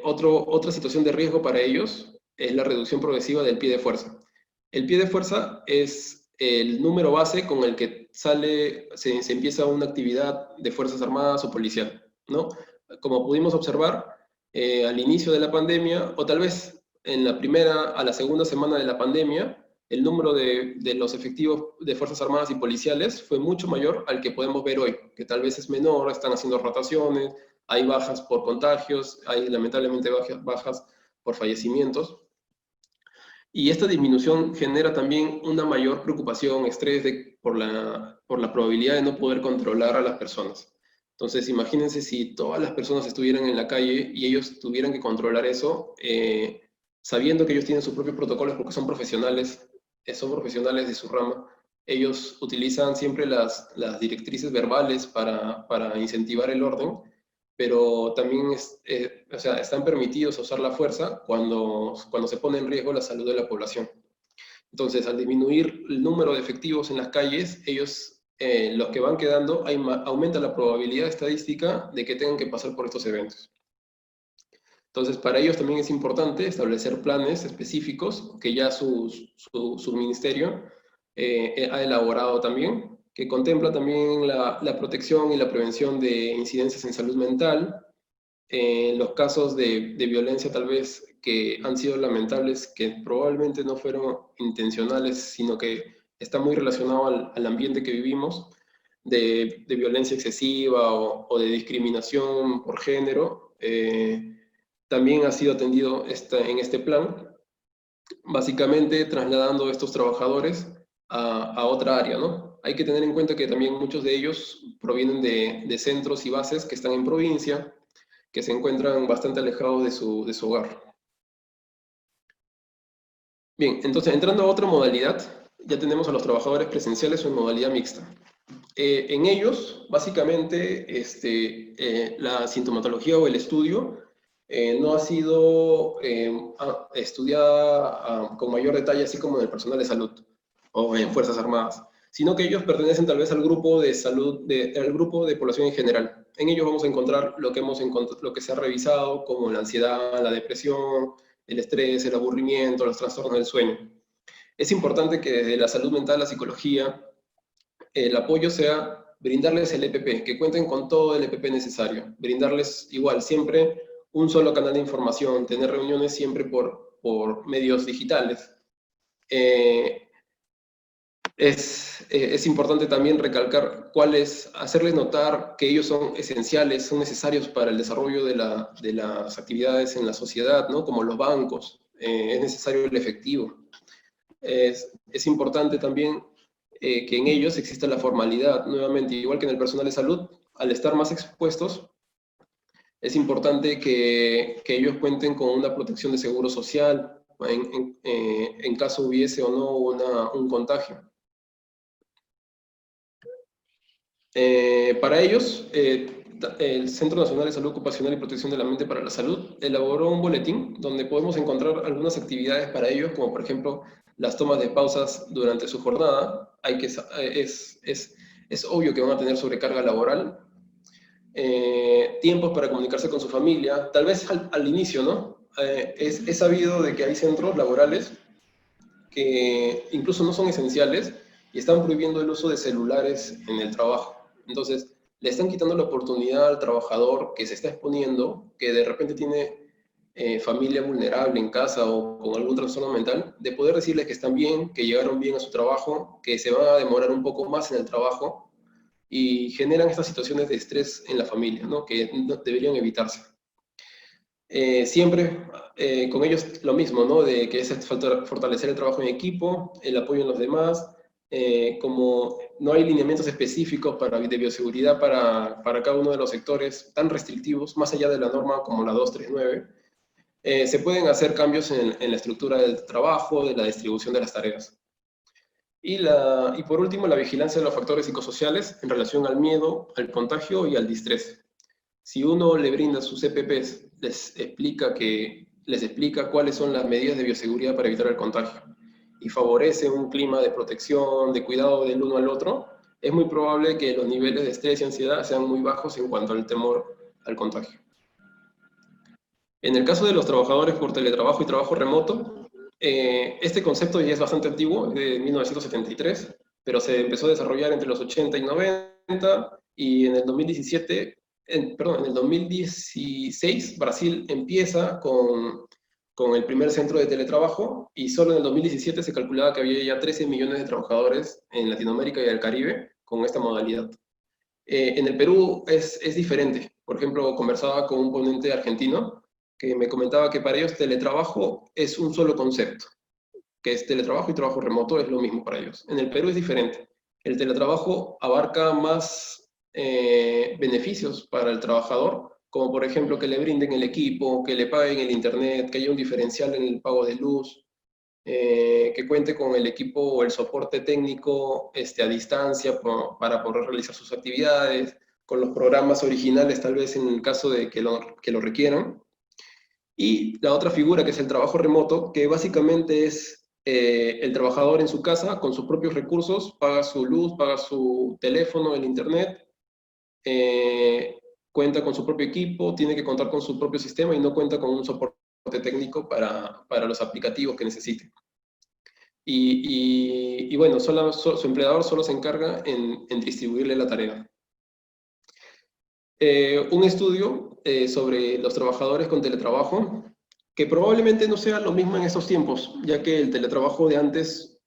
Otra situación de riesgo para ellos es la reducción progresiva del pie de fuerza. El pie de fuerza es el número base con el que se empieza una actividad de Fuerzas Armadas o policial, ¿no? Como pudimos observar, al inicio de la pandemia, o tal vez en la primera a la segunda semana de la pandemia, el número de los efectivos de Fuerzas Armadas y policiales fue mucho mayor al que podemos ver hoy, que tal vez es menor, están haciendo rotaciones, hay bajas por contagios, hay lamentablemente bajas por fallecimientos. Y esta disminución genera también una mayor preocupación, estrés por la probabilidad de no poder controlar a las personas. Entonces, imagínense si todas las personas estuvieran en la calle y ellos tuvieran que controlar eso, sabiendo que ellos tienen sus propios protocolos porque son profesionales de su rama. Ellos utilizan siempre las directrices verbales para incentivar el orden, pero también o sea, están permitidos a usar la fuerza cuando se pone en riesgo la salud de la población. Entonces, al disminuir el número de efectivos en las calles, ellos, los que van quedando, aumenta la probabilidad estadística de que tengan que pasar por estos eventos. Entonces, para ellos también es importante establecer planes específicos que ya su ministerio ha elaborado también, que contempla también la protección y la prevención de incidencias en salud mental, los casos de violencia tal vez que han sido lamentables, que probablemente no fueron intencionales, sino que está muy relacionado al ambiente que vivimos, de violencia excesiva o de discriminación por género, también ha sido atendido en este plan, básicamente trasladando a estos trabajadores a otra área, ¿no? Hay que tener en cuenta que también muchos de ellos provienen de centros y bases que están en provincia, que se encuentran bastante alejados de su hogar. Bien, entonces entrando a otra modalidad, ya tenemos a los trabajadores presenciales en modalidad mixta. En ellos, básicamente, la sintomatología o el estudio no ha sido estudiada con mayor detalle, así como en el personal de salud o en Fuerzas Armadas, sino que ellos pertenecen tal vez al grupo de salud, al grupo de población en general. En ellos vamos a encontrar lo que se ha revisado, como la ansiedad, la depresión, el estrés, el aburrimiento, los trastornos del sueño. Es importante que desde la salud mental, la psicología, el apoyo sea brindarles el EPP, que cuenten con todo el EPP necesario, brindarles igual siempre un solo canal de información, tener reuniones siempre por medios digitales. Es importante también recalcar hacerles notar que ellos son esenciales, son necesarios para el desarrollo de las actividades en la sociedad, ¿no? Como los bancos, es necesario el efectivo. Es importante también que en ellos exista la formalidad, nuevamente, igual que en el personal de salud, al estar más expuestos, es importante que ellos cuenten con una protección de seguro social en caso hubiese o no un contagio. Para ellos, el Centro Nacional de Salud Ocupacional y Protección de la Mente para la Salud elaboró un boletín donde podemos encontrar algunas actividades para ellos, como por ejemplo las tomas de pausas durante su jornada. Es obvio que van a tener sobrecarga laboral. Tiempos para comunicarse con su familia, tal vez al inicio, ¿no? Es sabido de que hay centros laborales que incluso no son esenciales y están prohibiendo el uso de celulares en el trabajo. Entonces, le están quitando la oportunidad al trabajador que se está exponiendo, que de repente tiene familia vulnerable en casa o con algún trastorno mental, de poder decirles que están bien, que llegaron bien a su trabajo, que se van a demorar un poco más en el trabajo y generan estas situaciones de estrés en la familia, ¿no? Que deberían evitarse. Siempre con ellos lo mismo, ¿no? De que es fortalecer el trabajo en equipo, el apoyo en los demás, como no hay lineamientos específicos de bioseguridad para cada uno de los sectores tan restrictivos, más allá de la norma como la 239, se pueden hacer cambios en la estructura del trabajo, de la distribución de las tareas. Y por último, la vigilancia de los factores psicosociales en relación al miedo, al contagio y al distrés. Si uno le brinda sus EPPs, les explica cuáles son las medidas de bioseguridad para evitar el contagio y favorece un clima de protección, de cuidado del uno al otro, es muy probable que los niveles de estrés y ansiedad sean muy bajos en cuanto al temor al contagio. En el caso de los trabajadores por teletrabajo y trabajo remoto, este concepto ya es bastante antiguo, de 1973, pero se empezó a desarrollar entre los 80 y 90, y en el 2017 en el 2016 Brasil empieza con el primer centro de teletrabajo y solo en el 2017 se calculaba que había ya 13 millones de trabajadores en Latinoamérica y el Caribe con esta modalidad. En el Perú es diferente. Por ejemplo, conversaba con un ponente argentino que me comentaba que para ellos teletrabajo es un solo concepto, que es teletrabajo y trabajo remoto, es lo mismo para ellos. En el Perú es diferente. El teletrabajo abarca más beneficios para el trabajador, como por ejemplo que le brinden el equipo, que le paguen el internet, que haya un diferencial en el pago de luz, que cuente con el equipo o el soporte técnico a distancia para poder realizar sus actividades, con los programas originales tal vez en el caso de que lo requieran. Y la otra figura que es el trabajo remoto, que básicamente es el trabajador en su casa con sus propios recursos, paga su luz, paga su teléfono, el internet, eh, cuenta con su propio equipo, tiene que contar con su propio sistema y no cuenta con un soporte técnico para los aplicativos que necesite. Y bueno, su empleador solo se encarga en distribuirle la tarea. Un estudio sobre los trabajadores con teletrabajo, que probablemente no sea lo mismo en estos tiempos, ya que el teletrabajo de antes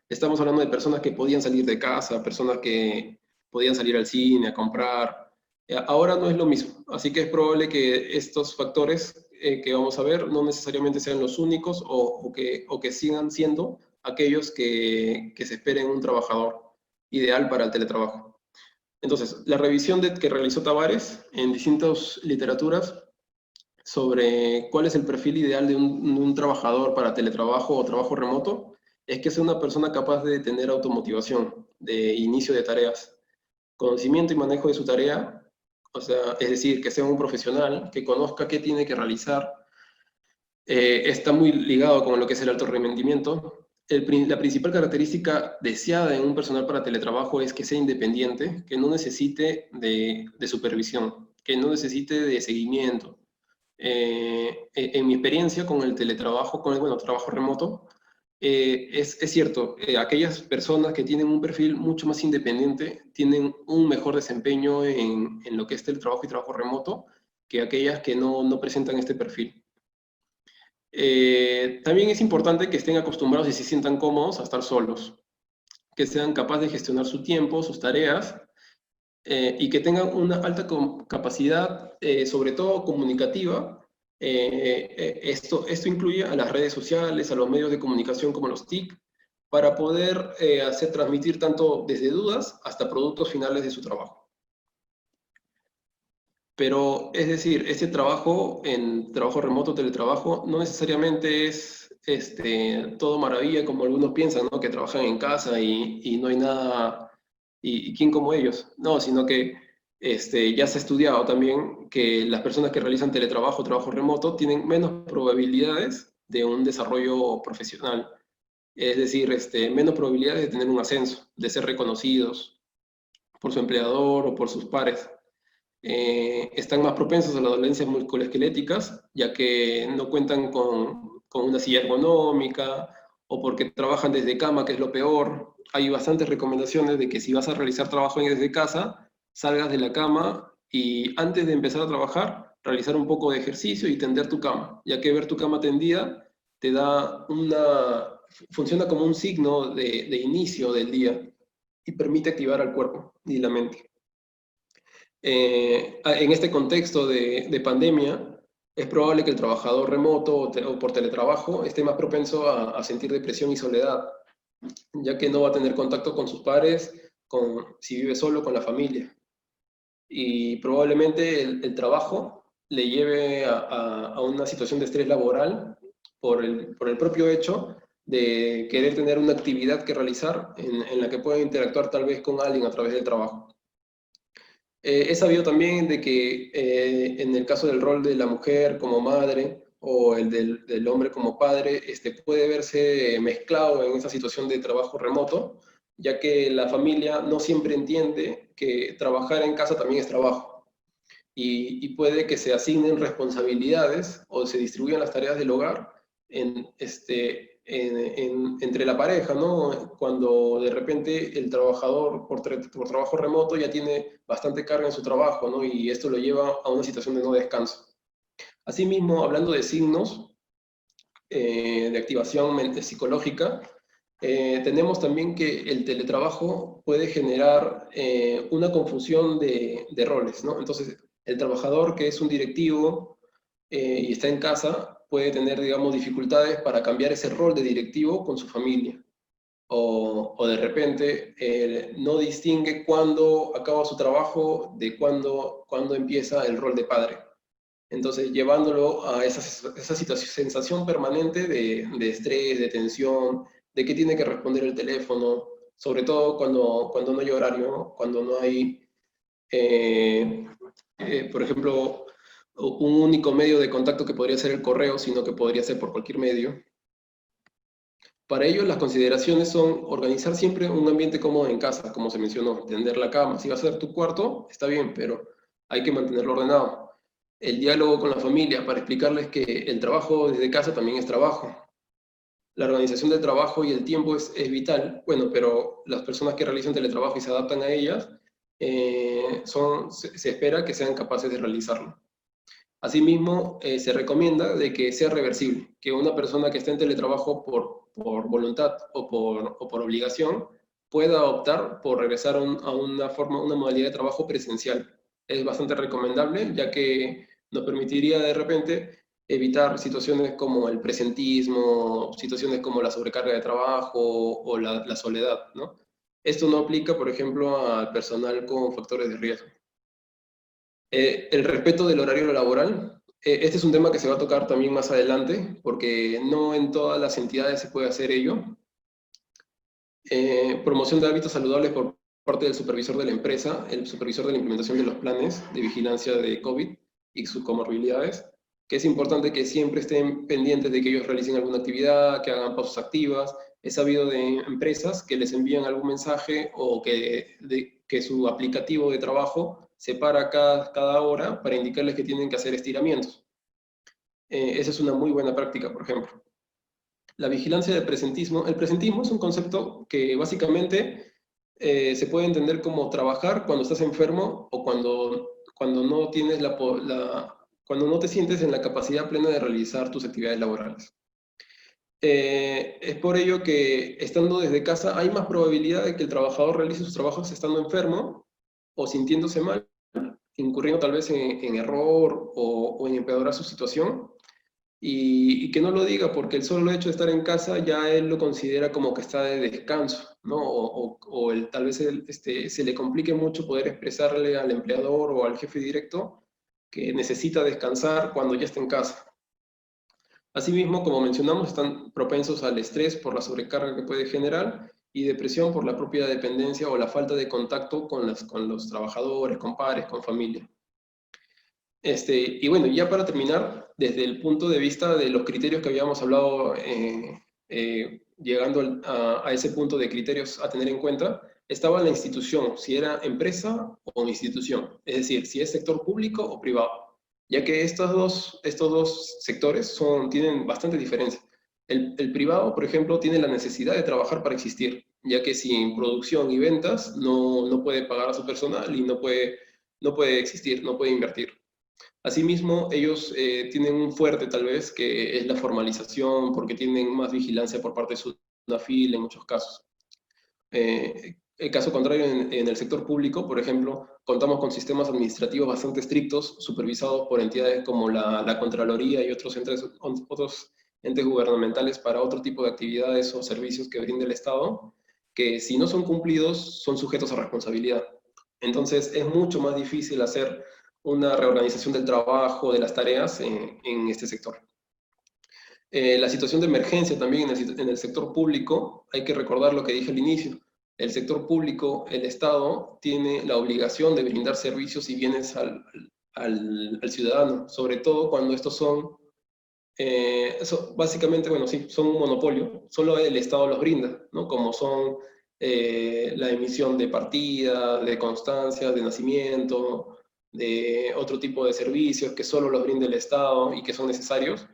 estamos hablando de personas que podían salir de casa, personas que podían salir al cine, a comprar. Ahora no es lo mismo, así que es probable que estos factores que vamos a ver no necesariamente sean los únicos o que sigan siendo aquellos que se esperen un trabajador ideal para el teletrabajo. Entonces, la revisión que realizó Tavares en distintas literaturas sobre cuál es el perfil ideal de un trabajador para teletrabajo o trabajo remoto es que sea una persona capaz de tener automotivación, de inicio de tareas, conocimiento y manejo de su tarea, o sea, es decir, que sea un profesional, que conozca qué tiene que realizar, está muy ligado con lo que es el alto rendimiento. La principal característica deseada en un personal para teletrabajo es que sea independiente, que no necesite de supervisión, que no necesite de seguimiento. En mi experiencia con el teletrabajo, con el trabajo remoto, es cierto, aquellas personas que tienen un perfil mucho más independiente tienen un mejor desempeño en lo que es teletrabajo y trabajo remoto que aquellas que no presentan este perfil. También es importante que estén acostumbrados y se sientan cómodos a estar solos, que sean capaces de gestionar su tiempo, sus tareas, y que tengan una alta capacidad, sobre todo comunicativa. Esto incluye a las redes sociales, a los medios de comunicación como los TIC, para poder hacer transmitir tanto desde dudas hasta productos finales de su trabajo. Pero, es decir, este trabajo en trabajo remoto, teletrabajo, no necesariamente es todo maravilla como algunos piensan, ¿no? Que trabajan en casa y no hay nada, y quién como ellos. No, sino que ya se ha estudiado también que las personas que realizan teletrabajo, trabajo remoto, tienen menos probabilidades de un desarrollo profesional. Es decir, menos probabilidades de tener un ascenso, de ser reconocidos por su empleador o por sus pares. Están más propensos a las dolencias musculoesqueléticas, ya que no cuentan con una silla ergonómica o porque trabajan desde cama, que es lo peor. Hay bastantes recomendaciones de que si vas a realizar trabajo desde casa, salgas de la cama y antes de empezar a trabajar, realizar un poco de ejercicio y tender tu cama, ya que ver tu cama tendida te da funciona como un signo de inicio del día y permite activar al cuerpo y la mente. En este contexto de pandemia, es probable que el trabajador remoto o por teletrabajo esté más propenso a sentir depresión y soledad, ya que no va a tener contacto con sus pares, si vive solo, con la familia. Y probablemente el trabajo le lleve a una situación de estrés laboral por el propio hecho de querer tener una actividad que realizar en la que pueda interactuar tal vez con alguien a través del trabajo. He sabido también de que en el caso del rol de la mujer como madre o el del hombre como padre, puede verse mezclado en esa situación de trabajo remoto, ya que la familia no siempre entiende que trabajar en casa también es trabajo. Y puede que se asignen responsabilidades o se distribuyan las tareas del hogar entre la pareja, ¿no? Cuando de repente el trabajador por trabajo remoto ya tiene bastante carga en su trabajo, ¿no? Y esto lo lleva a una situación de no descanso. Asimismo, hablando de signos de activación psicológica, tenemos también que el teletrabajo puede generar una confusión de roles, ¿no? Entonces, el trabajador que es un directivo y está en casa puede tener, digamos, dificultades para cambiar ese rol de directivo con su familia. O de repente no distingue cuándo acaba su trabajo de cuándo empieza el rol de padre. Entonces, llevándolo a esa situación, sensación permanente de estrés, de tensión, de que tiene que responder el teléfono, sobre todo cuando no hay horario, ¿no? Cuando no hay, eh, por ejemplo, un único medio de contacto que podría ser el correo, sino que podría ser por cualquier medio. Para ello, las consideraciones son organizar siempre un ambiente cómodo en casa, como se mencionó, tender la cama. Si va a ser tu cuarto, está bien, pero hay que mantenerlo ordenado. El diálogo con la familia para explicarles que el trabajo desde casa también es trabajo. La organización del trabajo y el tiempo es vital, bueno, pero las personas que realizan teletrabajo y se adaptan a ellas, se espera que sean capaces de realizarlo. Asimismo, se recomienda de que sea reversible, que una persona que esté en teletrabajo por voluntad o por obligación pueda optar por regresar a una modalidad de trabajo presencial. Es bastante recomendable, ya que nos permitiría de repente evitar situaciones como el presentismo, situaciones como la sobrecarga de trabajo o la soledad, ¿no? Esto no aplica, por ejemplo, al personal con factores de riesgo. El respeto del horario laboral. Este es un tema que se va a tocar también más adelante, porque no en todas las entidades se puede hacer ello. Promoción de hábitos saludables por parte del supervisor de la empresa, el supervisor de la implementación de los planes de vigilancia de COVID y sus comorbilidades, que es importante que siempre estén pendientes de que ellos realicen alguna actividad, que hagan pausas activas. He sabido de empresas que les envían algún mensaje o que su aplicativo de trabajo separa cada hora para indicarles que tienen que hacer estiramientos. Esa es una muy buena práctica, por ejemplo. La vigilancia del presentismo. El presentismo es un concepto que básicamente se puede entender como trabajar cuando estás enfermo o cuando no tienes cuando no te sientes en la capacidad plena de realizar tus actividades laborales. Es por ello que estando desde casa hay más probabilidad de que el trabajador realice sus trabajos estando enfermo o sintiéndose mal, incurriendo tal vez en error o en empeorar su situación, y que no lo diga porque el solo hecho de estar en casa ya él lo considera como que está de descanso, ¿no? Tal vez se le complique mucho poder expresarle al empleador o al jefe directo que necesita descansar cuando ya está en casa. Asimismo, como mencionamos, están propensos al estrés por la sobrecarga que puede generar y depresión por la propia dependencia o la falta de contacto con los trabajadores, con pares, con familia. Y bueno, ya para terminar, desde el punto de vista de los criterios que habíamos hablado, llegando a ese punto de criterios a tener en cuenta, estaba la institución, si era empresa o institución, es decir, si es sector público o privado, ya que estos dos sectores tienen bastante diferencia. El privado, por ejemplo, tiene la necesidad de trabajar para existir, ya que sin producción y ventas no puede pagar a su personal y no puede existir, no puede invertir. Asimismo, ellos tienen un fuerte tal vez, que es la formalización, porque tienen más vigilancia por parte de su NAFIL en muchos casos. El caso contrario, en el sector público, por ejemplo, contamos con sistemas administrativos bastante estrictos, supervisados por entidades como la Contraloría y otros entes gubernamentales para otro tipo de actividades o servicios que brinda el Estado, que si no son cumplidos, son sujetos a responsabilidad. Entonces, es mucho más difícil hacer una reorganización del trabajo, de las tareas en este sector. La situación de emergencia también en el sector público, hay que recordar lo que dije al inicio. El sector público, el Estado, tiene la obligación de brindar servicios y bienes al ciudadano, sobre todo cuando estos son, básicamente, bueno, sí, son un monopolio, solo el Estado los brinda, ¿no? Como son la emisión de partidas, de constancias de nacimiento, de otro tipo de servicios que solo los brinda el Estado y que son necesarios.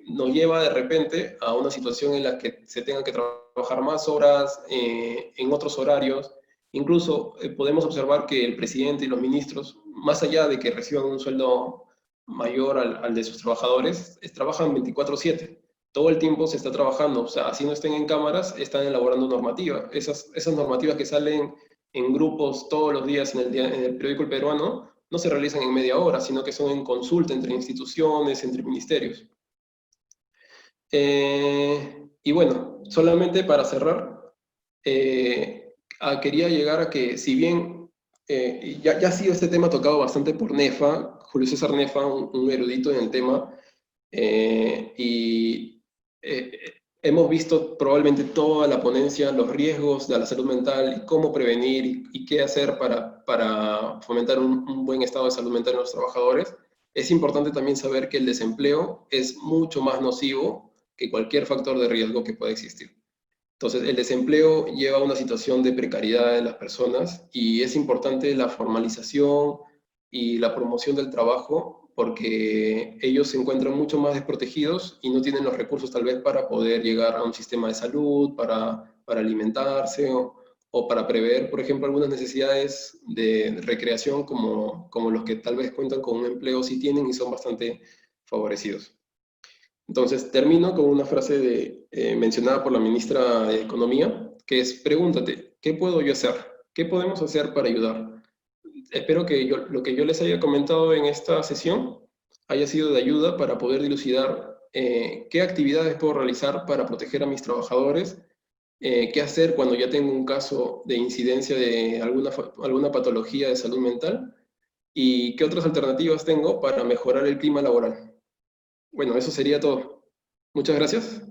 nos lleva de repente a una situación en la que se tengan que trabajar más horas, en otros horarios. Incluso podemos observar que el presidente y los ministros, más allá de que reciban un sueldo mayor al de sus trabajadores, trabajan 24/7. Todo el tiempo se está trabajando, o sea, así no estén en cámaras, están elaborando normativa. Esas normativas que salen en grupos todos los días en el periódico El Peruano, no se realizan en media hora, sino que son en consulta entre instituciones, entre ministerios. Y bueno, solamente para cerrar, quería llegar a que si bien ya ha sido este tema tocado bastante por Nefa, Julio César Nefa, un erudito en el tema, y hemos visto probablemente toda la ponencia, los riesgos de la salud mental y cómo prevenir y qué hacer para fomentar un buen estado de salud mental en los trabajadores. Es importante también saber que el desempleo es mucho más nocivo que cualquier factor de riesgo que pueda existir. Entonces, el desempleo lleva a una situación de precariedad de las personas y es importante la formalización y la promoción del trabajo porque ellos se encuentran mucho más desprotegidos y no tienen los recursos tal vez para poder llegar a un sistema de salud, para alimentarse o para prever, por ejemplo, algunas necesidades de recreación como los que tal vez cuentan con un empleo sí tienen y son bastante favorecidos. Entonces, termino con una frase mencionada por la ministra de Economía, que es, pregúntate, ¿qué puedo yo hacer? ¿Qué podemos hacer para ayudar? Espero que lo que yo les haya comentado en esta sesión haya sido de ayuda para poder dilucidar qué actividades puedo realizar para proteger a mis trabajadores, qué hacer cuando ya tengo un caso de incidencia de alguna patología de salud mental y qué otras alternativas tengo para mejorar el clima laboral. Bueno, eso sería todo. Muchas gracias.